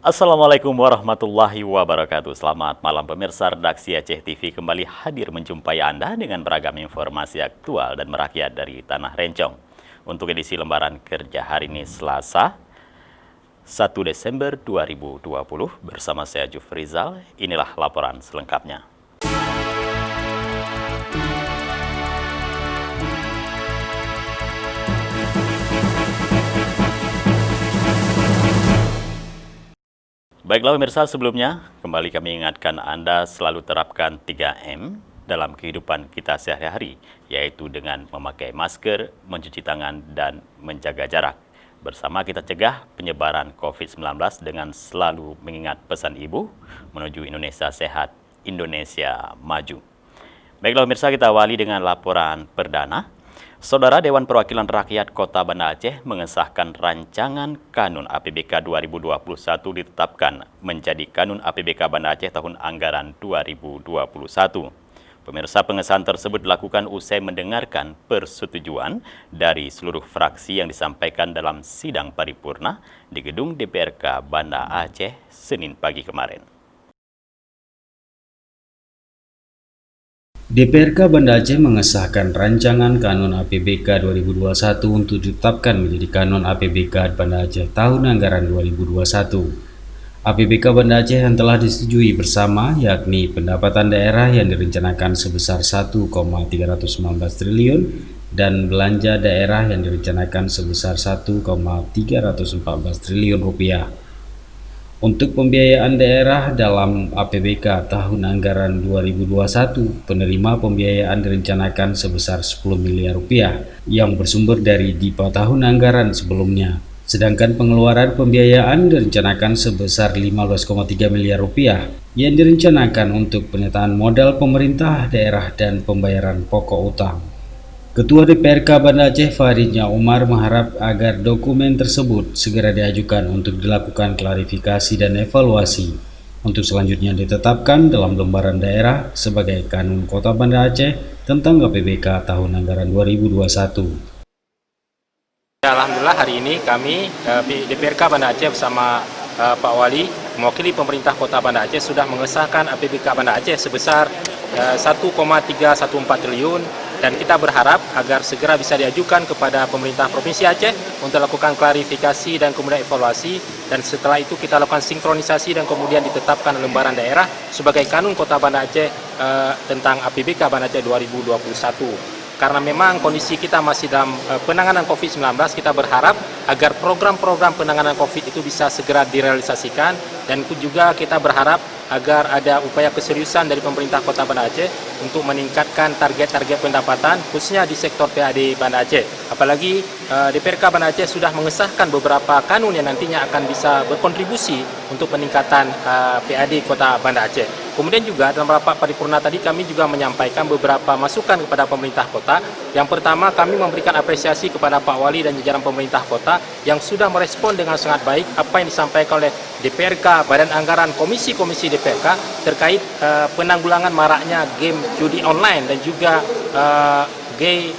Assalamualaikum warahmatullahi wabarakatuh. Selamat malam pemirsa, redaksi Aceh TV kembali hadir menjumpai Anda dengan beragam informasi aktual dan merakyat dari Tanah Rencong. Untuk edisi lembaran kerja hari ini Selasa, 1 Desember 2020 bersama saya Jufrizal, inilah laporan selengkapnya. Baiklah pemirsa, sebelumnya kembali kami ingatkan Anda selalu terapkan 3M dalam kehidupan kita sehari-hari, yaitu dengan memakai masker, mencuci tangan, dan menjaga jarak. Bersama kita cegah penyebaran COVID-19 dengan selalu mengingat pesan Ibu menuju Indonesia sehat, Indonesia maju. Baiklah pemirsa, kita awali dengan laporan perdana. Saudara Dewan Perwakilan Rakyat Kota Banda Aceh mengesahkan rancangan Kanun APBK 2021 ditetapkan menjadi Kanun APBK Banda Aceh tahun anggaran 2021. Pemirsa, pengesahan tersebut dilakukan usai mendengarkan persetujuan dari seluruh fraksi yang disampaikan dalam sidang paripurna di gedung DPRK Banda Aceh Senin pagi kemarin. DPRK Banda Aceh mengesahkan rancangan Kanun APBK 2021 untuk ditetapkan menjadi Kanun APBK Banda Aceh tahun anggaran 2021. APBK Banda Aceh yang telah disetujui bersama yakni pendapatan daerah yang direncanakan sebesar 1,319 triliun dan belanja daerah yang direncanakan sebesar 1,314 triliun rupiah. Untuk pembiayaan daerah dalam APBK tahun anggaran 2021, penerima pembiayaan direncanakan sebesar 10 miliar rupiah yang bersumber dari DIPA tahun anggaran sebelumnya. Sedangkan pengeluaran pembiayaan direncanakan sebesar 15,3 miliar rupiah yang direncanakan untuk penyertaan modal pemerintah daerah dan pembayaran pokok utang. Ketua DPRK Banda Aceh Faridnya Umar mengharap agar dokumen tersebut segera diajukan untuk dilakukan klarifikasi dan evaluasi untuk selanjutnya ditetapkan dalam lembaran daerah sebagai Kanun Kota Banda Aceh tentang APBK tahun anggaran 2021. Alhamdulillah hari ini kami DPRK Banda Aceh bersama Pak Wali mewakili pemerintah Kota Banda Aceh sudah mengesahkan APBK Banda Aceh sebesar 1,314 triliun dan kita berharap agar segera bisa diajukan kepada pemerintah Provinsi Aceh untuk lakukan klarifikasi dan kemudian evaluasi, dan setelah itu kita lakukan sinkronisasi dan kemudian ditetapkan lembaran daerah sebagai Kanun Kota Banda Aceh tentang APBK Banda Aceh 2021. Karena memang kondisi kita masih dalam penanganan COVID-19, kita berharap agar program-program penanganan COVID itu bisa segera direalisasikan, dan juga kita berharap agar ada upaya keseriusan dari pemerintah Kota Banda Aceh untuk meningkatkan target-target pendapatan khususnya di sektor PAD Banda Aceh. Apalagi DPRK Banda Aceh sudah mengesahkan beberapa kanun yang nantinya akan bisa berkontribusi untuk peningkatan PAD Kota Banda Aceh. Kemudian juga dalam rapat paripurna tadi kami juga menyampaikan beberapa masukan kepada pemerintah kota. Yang pertama, kami memberikan apresiasi kepada Pak Wali dan jajaran pemerintah kota yang sudah merespon dengan sangat baik apa yang disampaikan oleh DPRK, Badan Anggaran, komisi-komisi DPRK terkait penanggulangan maraknya game judi online dan juga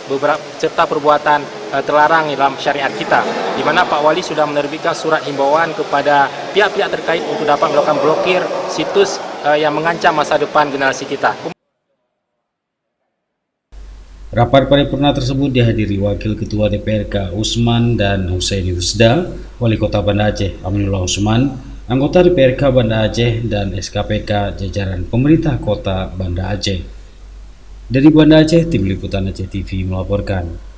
beberapa serta perbuatan terlarang dalam syariat kita, di mana Pak Wali sudah menerbitkan surat himbauan kepada pihak-pihak terkait untuk dapat melakukan blokir situs yang mengancam masa depan generasi kita. Rapat paripurna tersebut dihadiri Wakil Ketua DPRK Usman dan Husaini Husda, Wali Kota Banda Aceh Aminullah Usman, anggota DPRK Banda Aceh dan SKPK jajaran pemerintah Kota Banda Aceh. Dari Banda Aceh, Tim Liputan Aceh TV melaporkan.